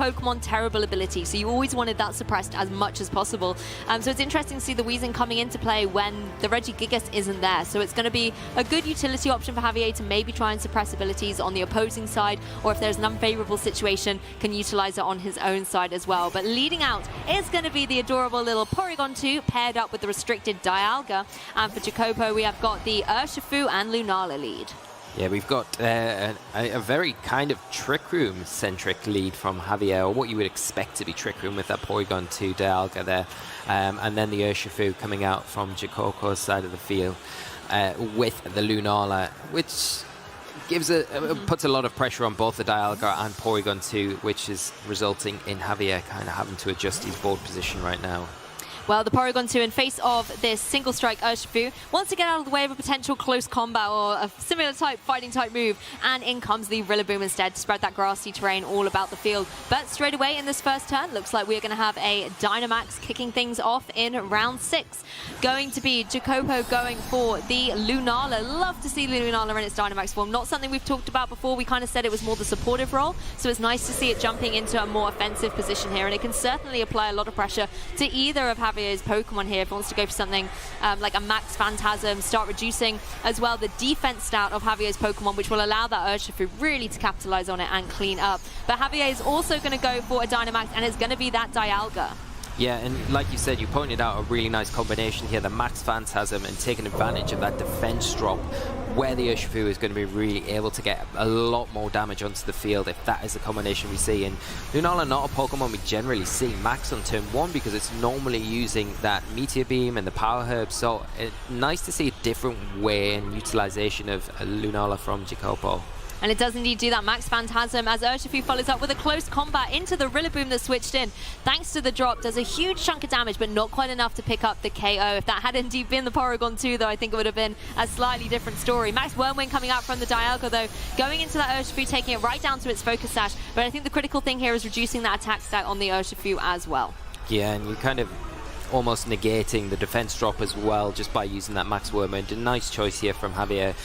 Pokemon terrible ability, so you always wanted that suppressed as much as possible. So it's interesting to see the Weezing coming into play when the Regigigas isn't there. So it's going to be a good utility option for Javier to maybe try and suppress abilities on the opposing side, or if there's an unfavorable situation, can utilize it on his own side as well. But leading out is going to be the adorable little Porygon 2 paired up with the restricted Dialga. And for Jacopo, we have got the Urshifu and Lunala lead. Yeah, we've got a very kind of Trick Room-centric lead from Javier, or what you would expect to be Trick Room with that Porygon 2 Dialga there. And then the Urshifu coming out from Jacopo's side of the field with the Lunala, which gives puts a lot of pressure on both the Dialga and Porygon 2, which is resulting in Javier kind of having to adjust his board position right now. Well, the Porygon 2 in face of this single strike Urshifu wants to get out of the way of a potential close combat or a similar type fighting type move, and in comes the Rillaboom instead to spread that grassy terrain all about the field. But straight away in this first turn, looks like we're going to have a Dynamax kicking things off in round 6. Going to be Jacopo going for the Lunala. Love to see Lunala in its Dynamax form. Not something we've talked about before. We kind of said it was more the supportive role, so it's nice to see it jumping into a more offensive position here, and it can certainly apply a lot of pressure to either of Javier's Pokemon here if it wants to go for something like a Max Phantasm, start reducing as well the defense stat of Javier's Pokemon, which will allow that Urshifu really to capitalize on it and clean up. But Javier is also going to go for a Dynamax, and it's going to be that Dialga. Yeah, and like you said, you pointed out a really nice combination here, the Max Phantasm, and taking advantage of that defense drop, where the Urshifu is going to be really able to get a lot more damage onto the field if that is the combination we see. And Lunala, not a Pokemon we generally see max on turn 1 because it's normally using that Meteor Beam and the Power Herb, so nice to see a different way and utilization of Lunala from Jacopo. And it does indeed do that Max Phantasm as Urshifu follows up with a close combat into the Rillaboom that switched in. Thanks to the drop, does a huge chunk of damage, but not quite enough to pick up the KO. If that had indeed been the Porygon 2, though, I think it would have been a slightly different story. Max Wyrmwind coming out from the Dialga, though, going into that Urshifu, taking it right down to its Focus Sash. But I think the critical thing here is reducing that attack stat on the Urshifu as well. Yeah, and you kind of almost negating the defense drop as well just by using that Max Wyrmwind. A nice choice here from Javier.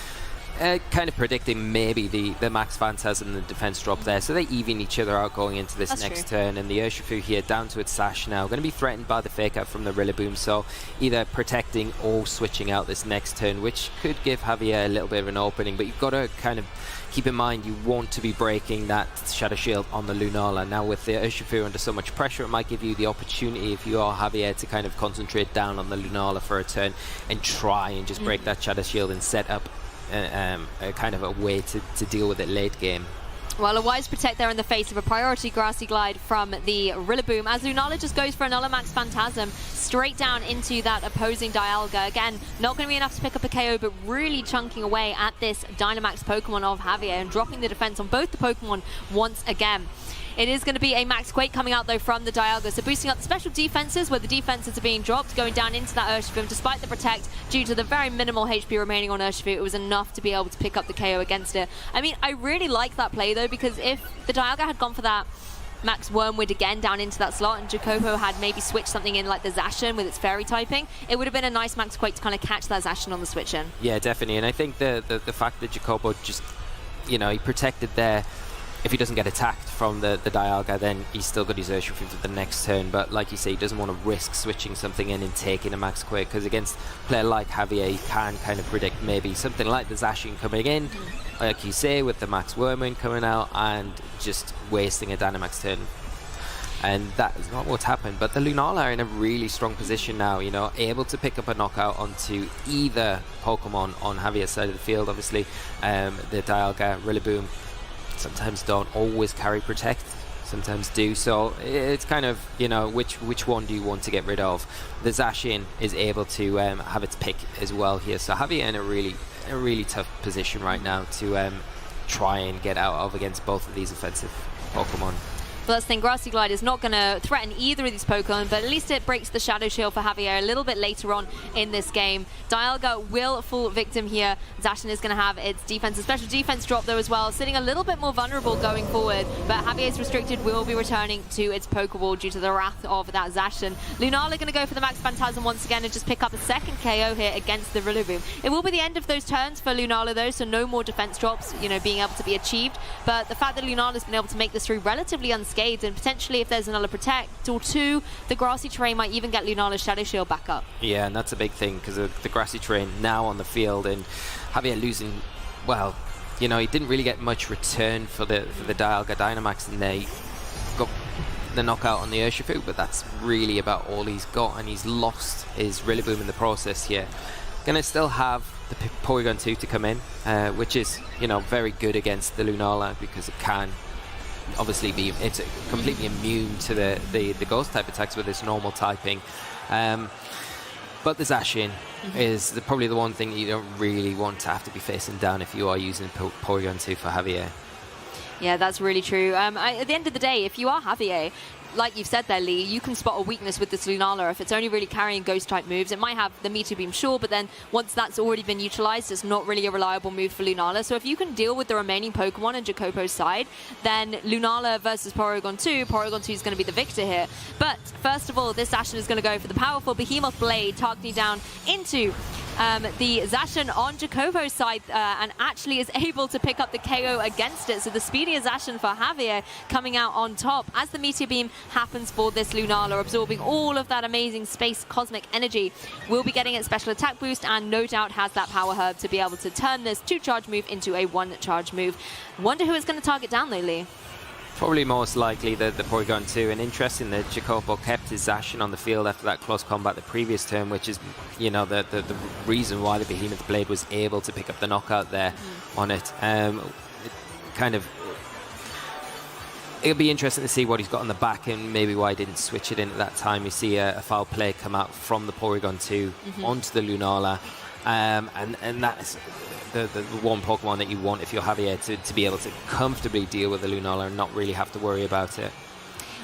Kind of predicting maybe the Max Phantasm and the defense drop there, so they even each other out going into this next turn. And the Urshifu here down to its Sash now, going to be threatened by the Fake Out from the Rillaboom, so either protecting or switching out this next turn, which could give Javier a little bit of an opening. But you've got to kind of keep in mind you want to be breaking that Shadow Shield on the Lunala. Now with the Urshifu under so much pressure, it might give you the opportunity, if you are Javier, to kind of concentrate down on the Lunala for a turn and try and just break that Shadow Shield and set up a kind of a way to deal with it late game. Well, a wise protect there in the face of a priority Grassy Glide from the Rillaboom, as Lunala just goes for another Max Phantasm straight down into that opposing Dialga. Again, not going to be enough to pick up a KO, but really chunking away at this Dynamax Pokemon of Javier and dropping the defense on both the Pokemon once again. It is going to be a Max Quake coming out, though, from the Dialga. So boosting up the special defenses where the defenses are being dropped, going down into that Urshifu. Despite the protect, due to the very minimal HP remaining on Urshifu, it was enough to be able to pick up the KO against it. I mean, I really like that play, though, because if the Dialga had gone for that Max Wyrmwind again down into that slot and Jacopo had maybe switched something in like the Zacian with its fairy typing, it would have been a nice Max Quake to kind of catch that Zacian on the switch in. Yeah, definitely. And I think the fact that Jacopo just, you know, he protected there. If he doesn't get attacked from the Dialga, then he's still got his Urshifu for the next turn. But like you say, he doesn't want to risk switching something in and taking a Max Quake, because against a player like Javier, he can kind of predict maybe something like the Zacian coming in, like you say, with the Max Wyrmwind coming out and just wasting a Dynamax turn. And that is not what's happened. But the Lunala are in a really strong position now, you know, able to pick up a knockout onto either Pokemon on Javier's side of the field. Obviously, the Dialga, Rillaboom, sometimes don't always carry protect, sometimes do, so it's kind of, you know, which one do you want to get rid of? The Zacian is able to have its pick as well here, so Javier in a really tough position right now to try and get out of against both of these offensive Pokemon. Well, that's the thing, Grassy Glide is not going to threaten either of these Pokemon, but at least it breaks the Shadow Shield for Javier a little bit later on in this game. Dialga will fall victim here. Zacian is going to have its defense, a special defense drop though as well, sitting a little bit more vulnerable going forward, but Javier's restricted will be returning to its Pokeball due to the wrath of that Zacian. Lunala going to go for the Max Phantasm once again and just pick up a second KO here against the Rillaboom. It will be the end of those turns for Lunala though, so no more defense drops, you know, being able to be achieved, but the fact that Lunala's been able to make this through relatively unscathed Cascades, and potentially if there's another Protect or two, the grassy terrain might even get Lunala's Shadow Shield back up. Yeah, and that's a big thing because of the grassy terrain now on the field, and Javier losing, well, you know, he didn't really get much return for the Dialga Dynamax, and they got the knockout on the Urshifu, but that's really about all he's got, and he's lost his Rillaboom in the process here. Gonna still have the Porygon 2 to come in, which is, you know, very good against the Lunala because it can obviously be, it's completely immune to the ghost type attacks with its normal typing. But the Zacian is probably the one thing that you don't really want to have to be facing down if you are using Porygon 2 for Javier. Yeah, that's really true. At the end of the day, if you are Javier, like you've said there, Lee, you can spot a weakness with this Lunala. If it's only really carrying Ghost-type moves, it might have the Meteor Beam, sure, but then once that's already been utilized, it's not really a reliable move for Lunala. So if you can deal with the remaining Pokemon in Jacopo's side, then Lunala versus Porygon 2 is going to be the victor here. But first of all, this Zacian is going to go for the powerful Behemoth Blade, targeting down into the Zacian on Jacopo's side, and actually is able to pick up the KO against it. So the speedier Zacian for Javier coming out on top as the Meteor Beam happens for this Lunala, absorbing all of that amazing space cosmic energy. Will be getting its special attack boost, and no doubt has that power herb to be able to turn this 2-charge move into a 1-charge move. Wonder who it's going to target down though, Lee. Probably most likely the Porygon 2, and interesting that Jacopo kept his Zacian on the field after that close combat the previous turn, which is, you know, the reason why the Behemoth Blade was able to pick up the knockout there on it. It'll be interesting to see what he's got on the back and maybe why he didn't switch it in at that time. You see a foul play come out from the Porygon 2 onto the Lunala, and that is the one Pokemon that you want if you're Javier to be able to comfortably deal with the Lunala and not really have to worry about it.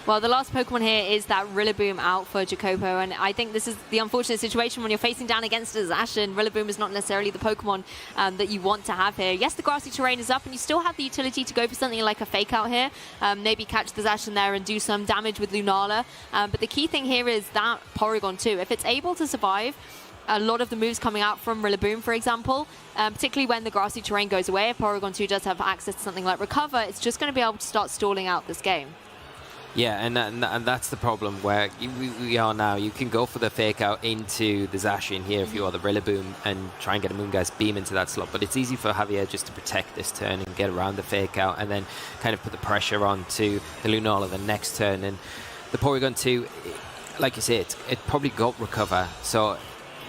Well, the last Pokemon here is that Rillaboom out for Jacopo, and I think this is the unfortunate situation when you're facing down against a Zacian. Rillaboom is not necessarily the Pokemon that you want to have here. Yes, the grassy terrain is up, and you still have the utility to go for something like a Fake Out here, maybe catch the Zacian there and do some damage with Lunala. But the key thing here is that Porygon 2. If it's able to survive a lot of the moves coming out from Rillaboom, for example, particularly when the grassy terrain goes away, if Porygon 2 does have access to something like Recover, it's just going to be able to start stalling out this game. Yeah, and that's the problem where we are now. You can go for the Fake Out into the Zacian here if you are the Rillaboom and try and get a Moongeist Beam into that slot, but it's easy for Javier just to protect this turn and get around the Fake Out and then kind of put the pressure on to the Lunala the next turn. And the Porygon 2, like you say, it probably got Recover, so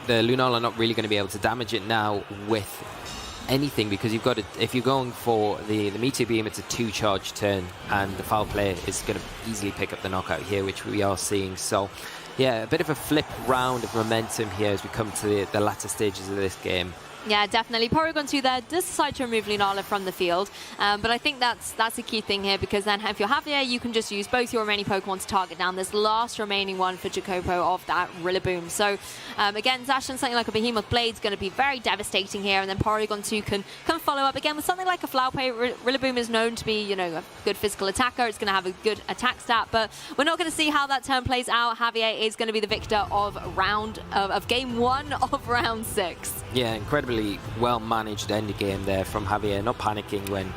the Lunala not really going to be able to damage it now with anything, because you've got to, if you're going for the Meteor Beam, it's a 2-charge turn, and the foul play is going to easily pick up the knockout here, which we are seeing. So yeah, a bit of a flip round of momentum here as we come to the latter stages of this game. Yeah, definitely. Porygon 2 there does decide to remove Lunala from the field, but I think that's a key thing here, because then if you're Javier, you can just use both your remaining Pokemon to target down this last remaining one for Jacopo of that Rillaboom. So again, Zacian, something like a Behemoth Blade is going to be very devastating here, and then Porygon 2 can follow up again with something like a Flower Play. Rillaboom is known to be, you know, a good physical attacker. It's going to have a good attack stat, but we're not going to see how that turn plays out. Javier is going to be the victor of game 1 of round 6. Yeah, incredibly well managed end game there from Javier, not panicking when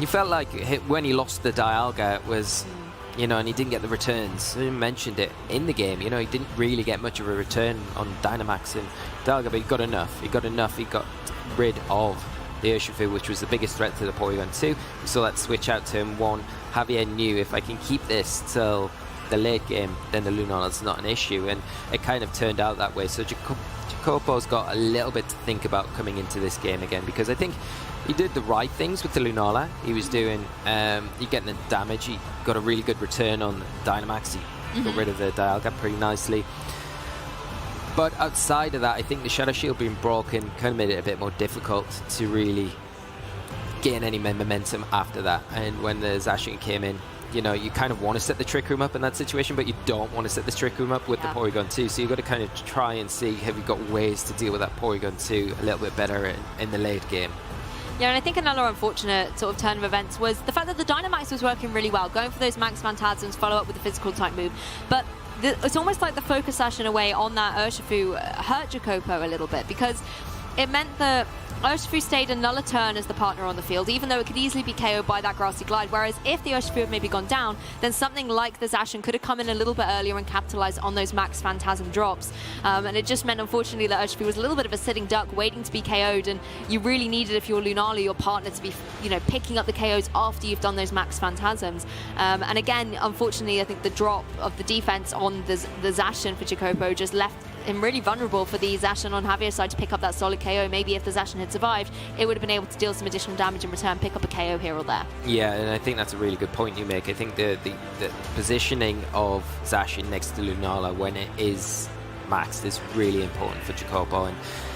you felt like when he lost the Dialga, it was, you know, and he didn't get the returns. He mentioned it in the game, you know, he didn't really get much of a return on Dynamax and Dialga, but he got enough. He got rid of the Urshifu, which was the biggest threat to the Porygon 2. We saw that switch out turn 1. Javier knew, if I can keep this till the late game, then the Lunala's not an issue, and it kind of turned out that way. So Jacopo's got a little bit to think about coming into this game again, because I think he did the right things with the Lunala. He was doing, he getting the damage. He got a really good return on Dynamax. He got rid of the Dialga pretty nicely. But outside of that, I think the Shadow Shield being broken kind of made it a bit more difficult to really gain any momentum after that. And when the Zacian came in, you know, you kind of want to set the Trick Room up in that situation, but you don't want to set the Trick Room up with the Porygon 2. So you've got to kind of try and see, have you got ways to deal with that Porygon 2 a little bit better in the late game. Yeah, and I think another unfortunate sort of turn of events was the fact that the Dynamax was working really well, going for those Max Phantasms, follow up with the physical type move. But it's almost like the focus session away on that Urshifu hurt Jacopo a little bit, because it meant that Urshifu stayed another turn as the partner on the field, even though it could easily be KO'd by that Grassy Glide, whereas if the Urshifu had maybe gone down, then something like the Zacian could have come in a little bit earlier and capitalized on those max Phantasm drops. And it just meant, unfortunately, that Urshifu was a little bit of a sitting duck waiting to be KO'd, and you really needed, if you're Lunala, your partner to be, picking up the KOs after you've done those max Phantasms. And again, unfortunately, I think the drop of the defense on the Zacian for Jacopo just left him really vulnerable for the Zacian on Javier's side to pick up that solid KO. Maybe if the Zacian had survived, it would have been able to deal some additional damage in return, pick up a KO here or there. Yeah, and I think that's a really good point you make. I think the positioning of Zacian next to Lunala when it is maxed is really important for Jacopo,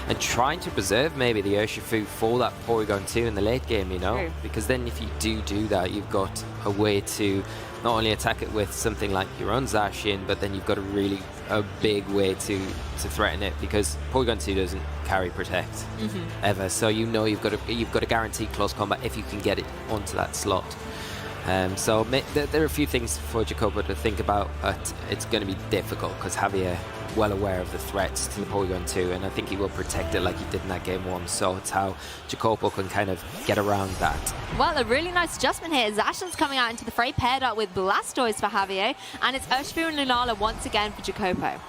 and trying to preserve maybe the Urshifu for that Porygon 2 in the late game, True. because then if you do that, you've got a way to not only attack it with something like your own Zacian, but then you've got a big way to threaten it, because Porygon 2 doesn't carry Protect ever, so you've got a guaranteed close combat if you can get it onto that slot. So there are a few things for Jacopo to think about, but it's going to be difficult because Javier well aware of the threats to the Porygon 2, and I think he will protect it like he did in that game 1, so it's how Jacopo can kind of get around that. Well, a really nice adjustment here. Zacian's coming out into the fray, paired up with Blastoise for Javier, and it's Urshifu and Lunala once again for Jacopo.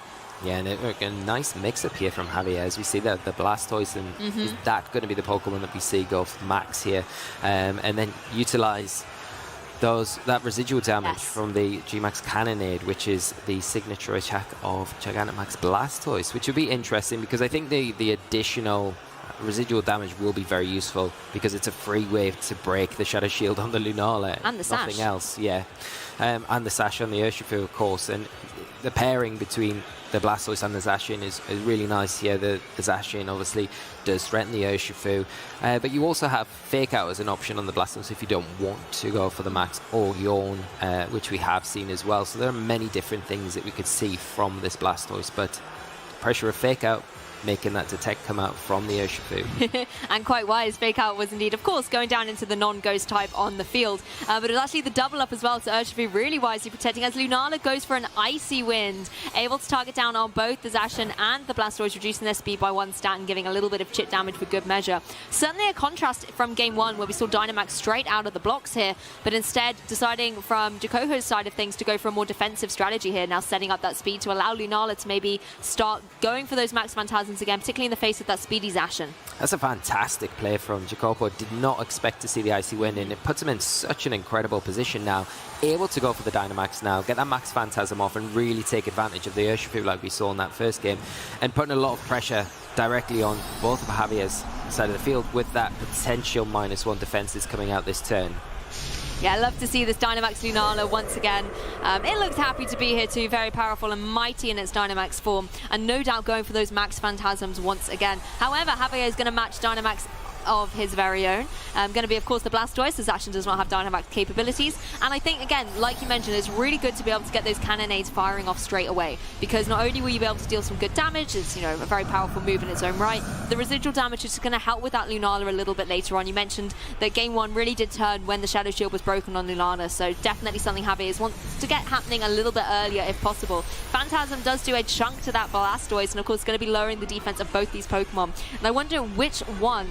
Yeah, and a nice mix-up here from Javier, as we see that the Blastoise, and is that going to be the Pokemon that we see go for max here, and then utilize that residual damage from the G-Max Cannonade, which is the signature attack of Gigantamax Blastoise, which will be interesting because I think the additional residual damage will be very useful because it's a free way to break the Shadow Shield on the Lunala. And the Sash. Nothing else, yeah. And the Sash on the Urshifu, of course. And the pairing between the Blastoise and the Zacian is really nice here. The Zacian obviously does threaten the Urshifu, but you also have Fake Out as an option on the Blastoise if you don't want to go for the max, or Yawn, which we have seen as well. So there are many different things that we could see from this Blastoise, but pressure of Fake Out making that Detect come out from the Urshifu. And quite wise. Fake Out was indeed, of course, going down into the non-ghost type on the field. But it was actually the double up as well, so Urshifu really wisely protecting as Lunala goes for an Icy Wind, able to target down on both the Zacian and the Blastoise, reducing their speed by 1 stat and giving a little bit of chip damage for good measure. Certainly a contrast from game 1 where we saw Dynamax straight out of the blocks here, but instead deciding from Jacopo's side of things to go for a more defensive strategy here, now setting up that speed to allow Lunala to maybe start going for those Max Phantasms again, particularly in the face of that speedy Zacian. That's a fantastic play from Jacopo. Did not expect to see the Icy Wind, and it puts him in such an incredible position now, able to go for the Dynamax now, get that Max Phantasm off and really take advantage of the Urshifu like we saw in that first game, and putting a lot of pressure directly on both of Javier's side of the field with that potential -1 defenses coming out this turn. Yeah, I love to see this Dynamax Lunala once again. It looks happy to be here too, very powerful and mighty in its Dynamax form, and no doubt going for those Max Phantasms once again. However, Javier is going to match Dynamax of his very own. Going to be, of course, the Blastoise. The Zacian does not have Dynamax capabilities. And I think, again, like you mentioned, it's really good to be able to get those Cannonades firing off straight away, because not only will you be able to deal some good damage, it's, a very powerful move in its own right, the residual damage is going to help with that Lunala a little bit later on. You mentioned that game 1 really did turn when the Shadow Shield was broken on Lunala, so definitely something Javier wants to get happening a little bit earlier if possible. Phantasm does do a chunk to that Blastoise, and of course, going to be lowering the defense of both these Pokemon. And I wonder which one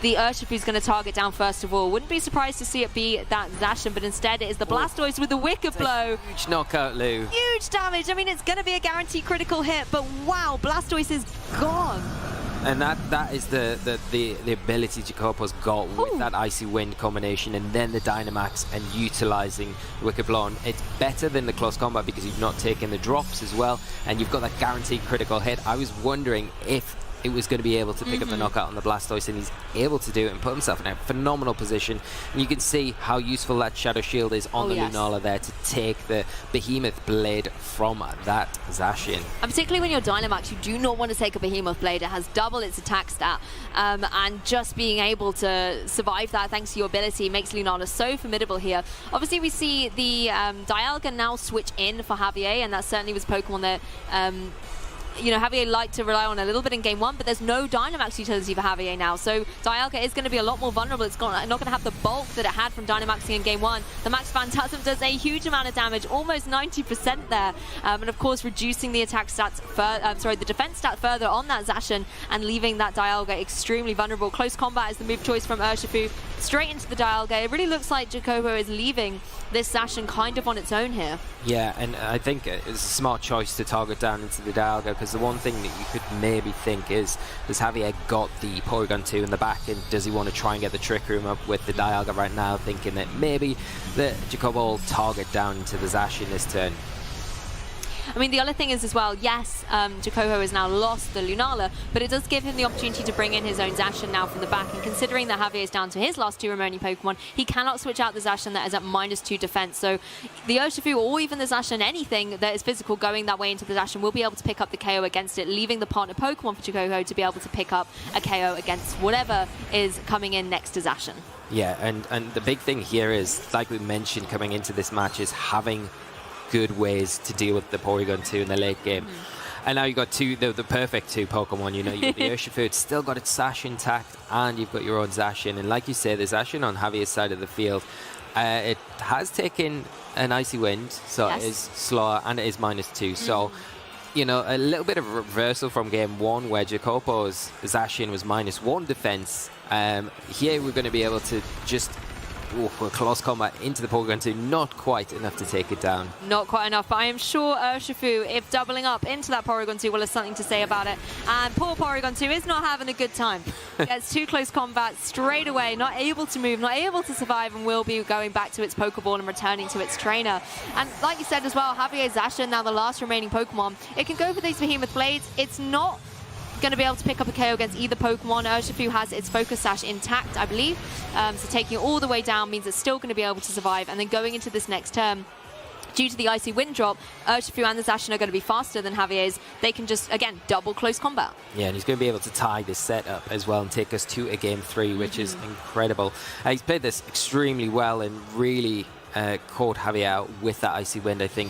the Urshifu is going to target down first of all. Wouldn't be surprised to see it be that Zacian, but instead it is the Blastoise with the Wicked Blow. Huge knockout, Lou. Huge damage. I mean, it's going to be a guaranteed critical hit, but wow, Blastoise is gone. And that is the ability Jacopo's got with that Icy Wind combination, and then the Dynamax and utilizing Wicked Blow. It's better than the close combat because you've not taken the drops as well, and you've got that guaranteed critical hit. I was wondering if it was going to be able to pick up the knockout on the Blastoise, and he's able to do it and put himself in a phenomenal position. And you can see how useful that Shadow Shield is on the Lunala there to take the Behemoth Blade from that Zacian. And particularly when you're Dynamax, you do not want to take a Behemoth Blade. It has double its attack stat, and just being able to survive that thanks to your ability makes Lunala so formidable here. Obviously, we see the Dialga now switch in for Javier, and that certainly was Pokemon that Javier liked to rely on a little bit in game 1, but there's no Dynamax utility for Javier now. So Dialga is going to be a lot more vulnerable. It's not going to have the bulk that it had from Dynamaxing in game 1. The Max Phantasm does a huge amount of damage, almost 90% there. And of course, reducing the attack stats, the defense stat further on that Zacian and leaving that Dialga extremely vulnerable. Close combat is the move choice from Urshifu. Straight into the Dialga. It really looks like Jacopo is leaving this Zacian kind of on its own here. Yeah, and I think it's a smart choice to target down into the Dialga, because the one thing that you could maybe think is, does Javier got the Porygon 2 in the back, and does he want to try and get the Trick Room up with the Dialga right now, thinking that maybe the Jacopo will target down into the Zacian this turn? I mean, the other thing is as well, yes, Jacopo has now lost the Lunala, but it does give him the opportunity to bring in his own Zacian now from the back. And considering that Javier is down to his last 2 remaining Pokemon, he cannot switch out the Zacian that is at -2 defense. So the Urshifu or even the Zacian, anything that is physical going that way into the Zacian, will be able to pick up the KO against it, leaving the partner Pokemon for Jacopo to be able to pick up a KO against whatever is coming in next to Zacian. Yeah, and the big thing here is, like we mentioned coming into this match, is having good ways to deal with the Porygon 2 in the late game. And now you've got the perfect 2 Pokemon. You've got the Urshifu, it's still got its Sash intact, and you've got your own Zacian. And like you say, the Zacian on Javier's side of the field, it has taken an Icy Wind, so yes. It is slower, and it is -2. So, a little bit of reversal from game 1, where Jacopo's Zacian was -1 defense. Here we're going to be able to just close combat into the Porygon 2, not quite enough to take it down. Not quite enough, but I am sure Urshifu, if doubling up into that Porygon 2, will have something to say about it. And poor Porygon 2 is not having a good time. Gets too close combat straight away, not able to move, not able to survive, and will be going back to its Pokeball and returning to its trainer. And like you said as well, Javier Zacian, now the last remaining Pokemon, it can go for these Behemoth Blades. It's not going to be able to pick up a KO against either Pokemon. Urshifu has its Focus Sash intact, I believe. So taking it all the way down means it's still going to be able to survive. And then going into this next turn, due to the Icy Wind drop, Urshifu and the Zacian are going to be faster than Javier's. They can just, again, double close combat. Yeah, and he's going to be able to tie this set up as well and take us to a game 3, which is incredible. He's played this extremely well and really caught Javier out with that Icy Wind. I think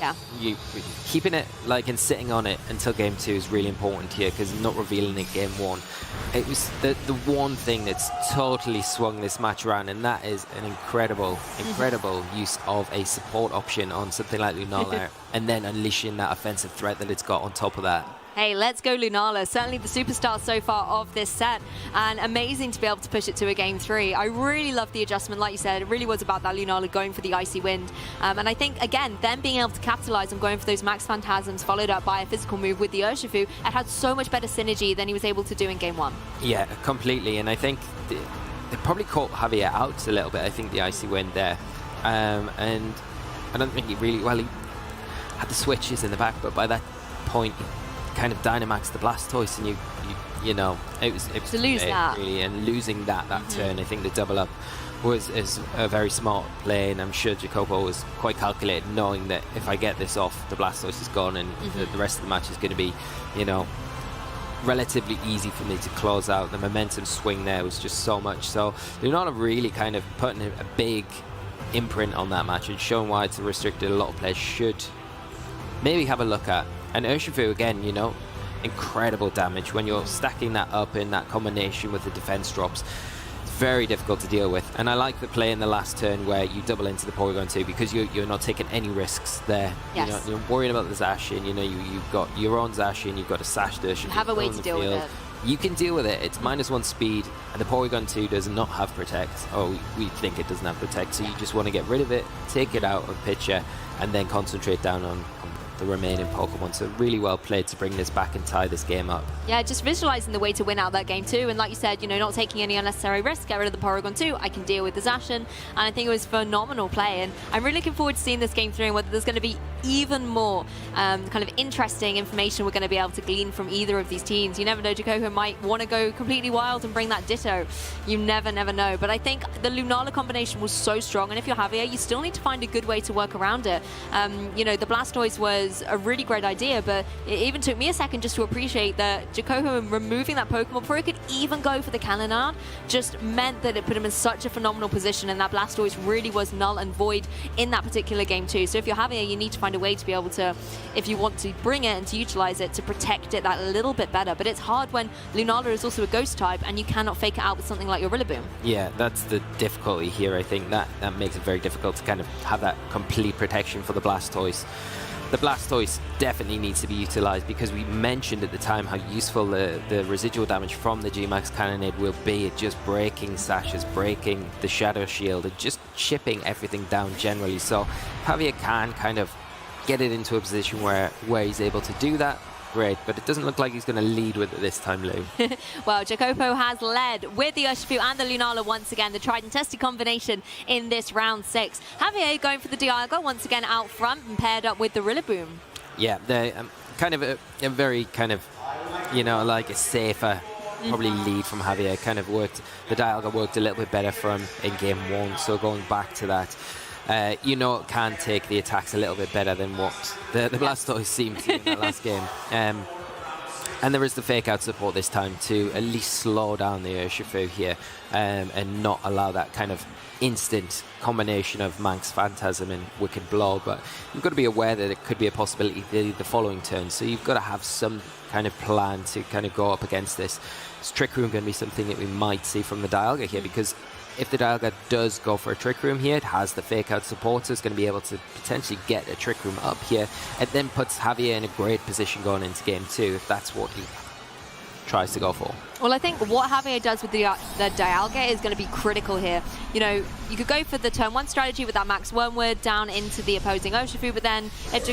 keeping it and sitting on it until game 2 is really important here, because not revealing it game 1. It was the one thing that's totally swung this match around, and that is an incredible use of a support option on something like Lunala, and then unleashing that offensive threat that it's got on top of that. Hey, let's go Lunala. Certainly the superstar so far of this set, and amazing to be able to push it to a game 3. I really love the adjustment. Like you said, it really was about that Lunala going for the Icy Wind. And I think, again, them being able to capitalize on going for those Max Phantasms followed up by a physical move with the Urshifu, it had so much better synergy than he was able to do in game 1. Yeah, completely. And I think they probably caught Javier out a little bit, I think, the Icy Wind there. And I don't think he he had the switches in the back, but by that point, kind of Dynamax the Blastoise, and it was to lose that really, and losing that turn. I think the double up is a very smart play, and I'm sure Jacopo was quite calculated, knowing that if I get this off, the Blastoise is gone, and the rest of the match is going to be relatively easy for me to close out. The momentum swing there was just so much. So Lunala really kind of putting a big imprint on that match and showing why it's restricted. A lot of players should maybe have a look at. And Urshifu, again, incredible damage when you're stacking that up in that combination with the defense drops. It's very difficult to deal with. And I like the play in the last turn where you double into the Porygon 2, because you're not taking any risks there. Yes. You're worrying about the Zacian. You've got your own Zacian, you've got a Sash Urshifu. Have a way to deal with it. You can deal with it. It's -1 speed, and the Porygon 2 does not have Protect. Oh, we think it doesn't have Protect, so you just want to get rid of it, take it out of picture, and then concentrate down on the remaining Pokemon. So really well played to bring this back and tie this game up. Yeah, just visualizing the way to win out that game too, and like you said, not taking any unnecessary risks, get rid of the Porygon 2, I can deal with the Zacian, and I think it was phenomenal play, and I'm really looking forward to seeing this game 3 and whether there's going to be even more kind of interesting information we're going to be able to glean from either of these teams. You never know, Jacopo might want to go completely wild and bring that Ditto. You never know, but I think the Lunala combination was so strong, and if you're Javier, you still need to find a good way to work around it. The Blastoise was a really great idea, but it even took me a second just to appreciate that Jacopo removing that Pokemon before he could even go for the Canonade just meant that it put him in such a phenomenal position, and that Blastoise really was null and void in that particular game too. So if you're Javier, you need to find find a way to be able to, if you want to bring it and to utilize it, to protect it that little bit better. But it's hard when Lunala is also a ghost type and you cannot fake it out with something like your Rillaboom. Yeah, that's the difficulty here. I think that makes it very difficult to kind of have that complete protection for the Blastoise. The Blastoise definitely needs to be utilized because we mentioned at the time how useful the residual damage from the G-Max Cannonade will be at just breaking sashes, breaking the Shadow Shield, and just chipping everything down generally. So Javier can kind of get it into a position where he's able to do that. Great, but it doesn't look like he's going to lead with it this time, Lou. Well, Jacopo has led with the Urshifu and the Lunala once again, the tried and tested combination in this round 6. Javier going for the Dialga once again out front and paired up with the Rillaboom. Yeah, they're kind of a very kind of, you know, like a safer probably lead from Javier. Kind of worked, the Dialga worked a little bit better for him in game 1, so going back to that. You know, it can take the attacks a little bit better than what the Blastoise seemed to in that last game. And there is the fake out support this time to at least slow down the Urshifu here and not allow that kind of instant combination of Manx Phantasm and Wicked Blow. But you've got to be aware that it could be a possibility the following turn. So you've got to have some kind of plan to kind of go up against this. Is Trick Room going to be something that we might see from the Dialga here? Because if the Dialga does go for a Trick Room here, it has the fake out support, so it's going to be able to potentially get a Trick Room up here. It then puts Javier in a great position going into game 2 if that's what he tries to go for. Well, I think what Javier does with the Dialga is going to be critical here. You know, you could go for the turn 1 strategy with that Max Wormwood down into the opposing Urshifu, but then if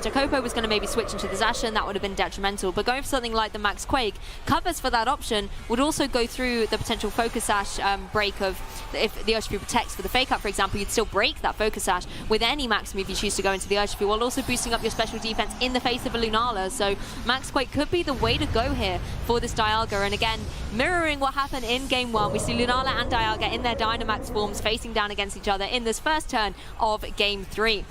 Jacopo was going to maybe switch into the Zacian, that would have been detrimental. But going for something like the Max Quake, covers for that option would also go through the potential Focus Sash break of, if the Urshifu protects for the Fake Out, for example, you'd still break that Focus Sash with any Max move you choose to go into the Urshifu, while also boosting up your special defense in the face of a Lunala. So Max Quake could be the way to go here for this Dialga. And again, mirroring what happened in game 1, we see Lunala and Dialga in their Dynamax forms facing down against each other in this first turn of game 3.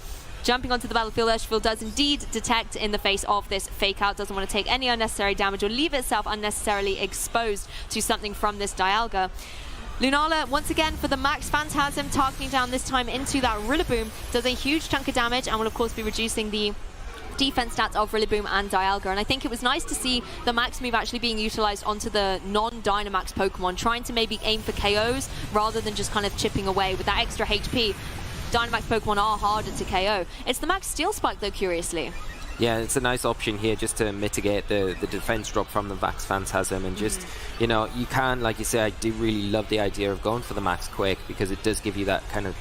Jumping onto the battlefield, Urshifu does indeed detect in the face of this fake out, doesn't want to take any unnecessary damage or leave itself unnecessarily exposed to something from this Dialga. Lunala, once again, for the Max Phantasm, targeting down this time into that Rillaboom, does a huge chunk of damage and will of course be reducing the defense stats of Rillaboom and Dialga. And I think it was nice to see the Max move actually being utilized onto the non-Dynamax Pokemon, trying to maybe aim for KOs rather than just kind of chipping away with that extra HP. Dynamax Pokemon are harder to KO. It's the Max Steel Spike though, curiously. Yeah, it's a nice option here just to mitigate the defense drop from the Max Phantasm, and just, you know, you can, like you say, I do really love the idea of going for the Max Quake because it does give you that kind of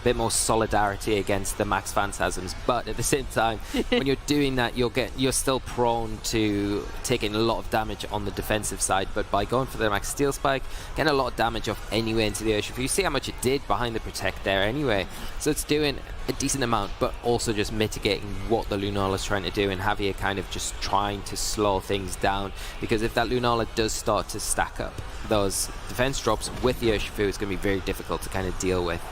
bit more solidarity against the Max Phantasms, but at the same time, when you're doing that, you're still prone to taking a lot of damage on the defensive side. But by going for the Max Steel Spike, getting a lot of damage off anyway into the Urshifu. You see how much it did behind the Protect there anyway, so it's doing a decent amount, but also just mitigating what the Lunala is trying to do, and Javier kind of just trying to slow things down, because if that Lunala does start to stack up those defense drops with the Urshifu, it's going to be very difficult to kind of deal with.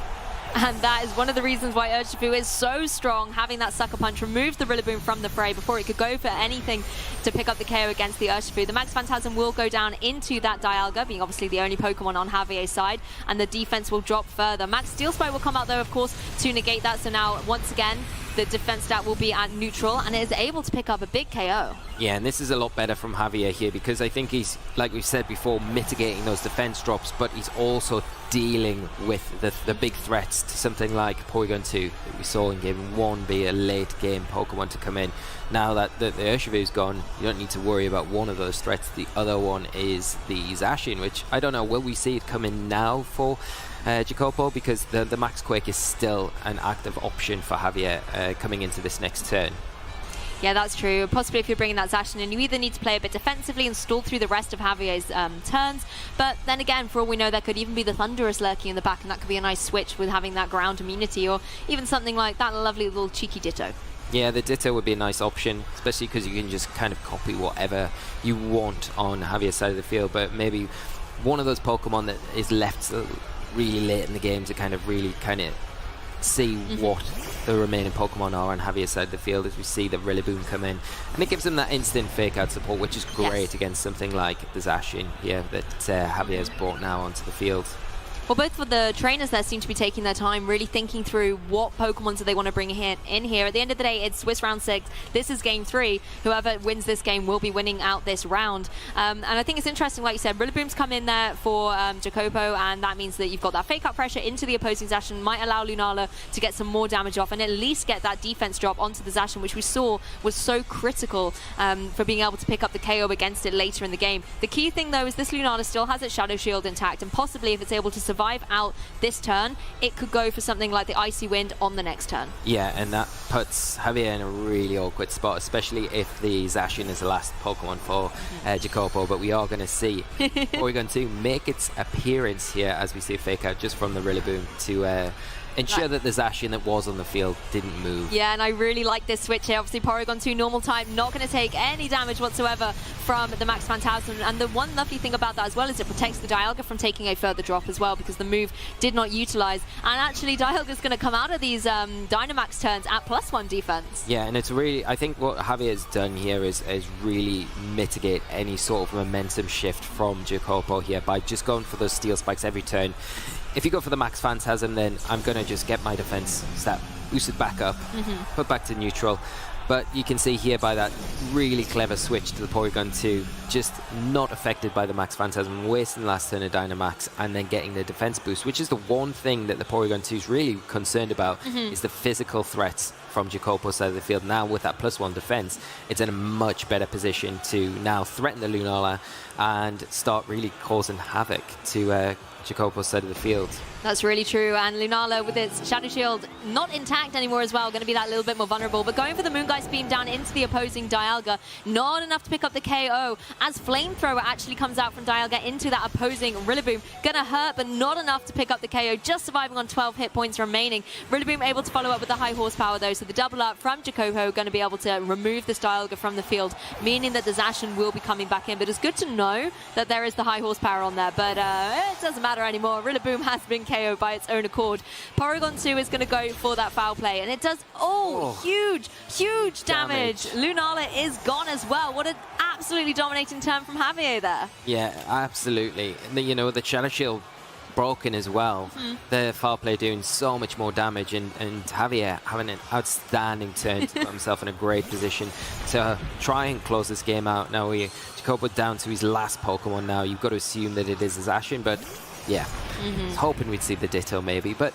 And that is one of the reasons why Urshifu is so strong, having that Sucker Punch remove the Rillaboom from the fray before it could go for anything to pick up the KO against the Urshifu. The Max Phantasm will go down into that Dialga, being obviously the only Pokemon on Javier's side, and the defense will drop further. Max Steel Spike will come out though, of course, to negate that. So now, once again, the defense stat will be at neutral, and it is able to pick up a big KO. Yeah, and this is a lot better from Javier here, because I think he's, like we've said before, mitigating those defense drops, but he's also dealing with the big threats to something like Porygon 2 that we saw in game 1 be a late game Pokemon to come in. Now that the Urshifu's gone, you don't need to worry about one of those threats. The other one is the Zacian, which I don't know, will we see it come in now for Jacopo, because the Max Quake is still an active option for Javier coming into this next turn. Yeah, that's true. Possibly if you're bringing that Zacian in, you either need to play a bit defensively and stall through the rest of Javier's turns, but then again, for all we know, there could even be the Thunderous lurking in the back, and that could be a nice switch with having that ground immunity, or even something like that lovely little cheeky Ditto. Yeah, the Ditto would be a nice option, especially because you can just kind of copy whatever you want on Javier's side of the field, but maybe one of those Pokemon that is left really late in the game to kind of really see what the remaining Pokemon are on Javier's side of the field, as we see the Rillaboom come in, and it gives them that instant fake out support, which is great against something like the Zacian here that Javier's brought now onto the field. Well, both of the trainers there seem to be taking their time, really thinking through what Pokemon do they want to bring in here. At the end of the day, it's Swiss round 6. This is game 3. Whoever wins this game will be winning out this round. And I think it's interesting, like you said, Rillaboom's come in there for Jacopo, and that means that you've got that fake out pressure into the opposing Zacian, might allow Lunala to get some more damage off and at least get that defense drop onto the Zacian, which we saw was so critical for being able to pick up the KO against it later in the game. The key thing, though, is this Lunala still has its Shadow Shield intact, and possibly if it's able to survive out this turn, it could go for something like the Icy Wind on the next turn. Yeah, and that puts Javier in a really awkward spot, especially if the Zacian is the last Pokemon for Jacopo. But we are going to see Porygon 2 make its appearance here as we see a fake out just from the Rillaboom to ensure that the Zacian that was on the field didn't move. Yeah, and I really like this switch here. Obviously, Porygon 2 normal type, not going to take any damage whatsoever from the Max Phantasm. And the one lovely thing about that as well is it protects the Dialga from taking a further drop as well, because the move did not utilize. And actually, Dialga's going to come out of these Dynamax turns at +1 defense. Yeah, and it's really, I think what Javier's done here is really mitigate any sort of momentum shift from Jacopo here by just going for those steel spikes every turn. If you go for the Max Phantasm, then I'm going to just get my defense stat boosted back up, put back to neutral. But you can see here by that really clever switch to the Porygon 2, just not affected by the Max Phantasm, wasting the last turn of Dynamax and then getting the defense boost, which is the one thing that the Porygon 2 is really concerned about, is the physical threats from Jacopo's side of the field. Now with that +1 defense, it's in a much better position to now threaten the Lunala and start really causing havoc to Jacopo's side of the field. That's really true, and Lunala with its Shadow Shield not intact anymore as well, going to be that little bit more vulnerable, but going for the Moongeist Beam down into the opposing Dialga, not enough to pick up the KO, as Flamethrower actually comes out from Dialga into that opposing Rillaboom. Gonna hurt, but not enough to pick up the KO, just surviving on 12 hit points remaining. Rillaboom able to follow up with the high horsepower though, so the double up from Jacopo going to be able to remove this Dialga from the field, meaning that the Zacian will be coming back in, but it's good to know that there is the high horsepower on there, but it doesn't matter anymore. Rillaboom has been KO by its own accord. Porygon 2 is going to go for that foul play, and it does huge damage. Lunala is gone as well. What an absolutely dominating turn from Javier there. Yeah, absolutely. And you know, the Shadow Shield broken as well. The foul play doing so much more damage, and Javier having an outstanding turn to put himself in a great position to try and close this game out. Now Jacopo down to his last Pokemon now. You've got to assume that it is a Zacian, but yeah, hoping we'd see the Ditto maybe, but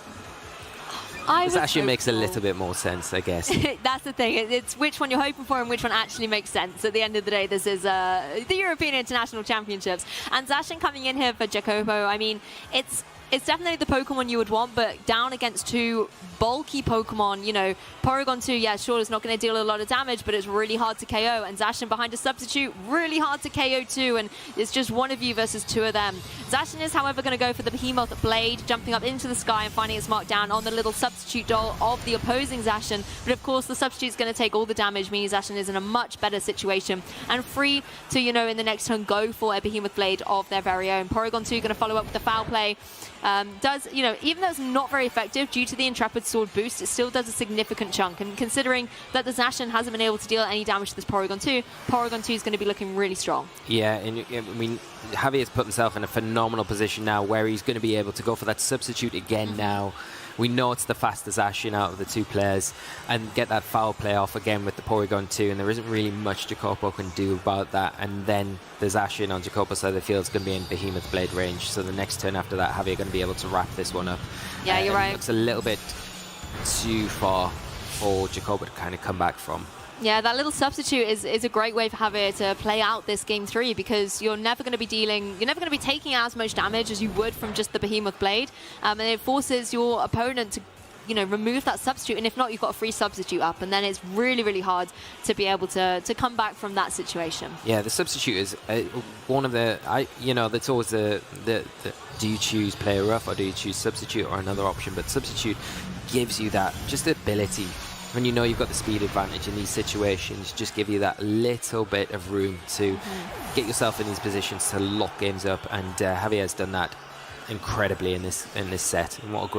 this actually makes a little bit more sense, I guess. That's the thing. It's which one you're hoping for and which one actually makes sense. At the end of the day, this is the European International Championships. And Zacian coming in here for Jacopo, I mean, it's definitely the Pokemon you would want, but down against two bulky Pokemon, you know, Porygon 2, yeah, sure, is not going to deal a lot of damage, but it's really hard to KO. And Zacian behind a substitute, really hard to KO too, and it's just one of you versus two of them. Zacian is, however, going to go for the Behemoth Blade, jumping up into the sky and finding its mark down on the little substitute doll of the opposing Zacian. But of course, the substitute's going to take all the damage, meaning Zacian is in a much better situation and free to, you know, in the next turn go for a Behemoth Blade of their very own. Porygon 2 going to follow up with the foul play. Does, you know, even though it's not very effective due to the Intrepid Sword boost, it still does a significant chunk. And considering that the Zacian hasn't been able to deal any damage to this Porygon 2, Porygon 2 is going to be looking really strong. Yeah, and I mean, Javier's put himself in a phenomenal position now where he's going to be able to go for that substitute again now. We know it's the fastest Zacian out of the two players, and get that foul play off again with the Porygon 2, and there isn't really much Jacopo can do about that. And then the Zacian on Jacopo's side of the field is going to be in Behemoth Blade range, so the next turn after that, Javier going to be able to wrap this one up. Yeah, you're right. It looks a little bit too far for Jacopo to kind of come back from. Yeah, that little substitute is a great way for Javier to play out this game 3, because you're never going to be taking as much damage as you would from just the Behemoth Blade, and it forces your opponent to, you know, remove that substitute, and if not, you've got a free substitute up, and then it's really, really hard to be able to come back from that situation. Yeah, the substitute is one of the, you know, that's always the do you choose player rough or do you choose substitute or another option, but substitute gives you that just ability. When you know you've got the speed advantage in these situations, just give you that little bit of room to get yourself in these positions to lock games up, and Javier's done that incredibly in this set. And what a great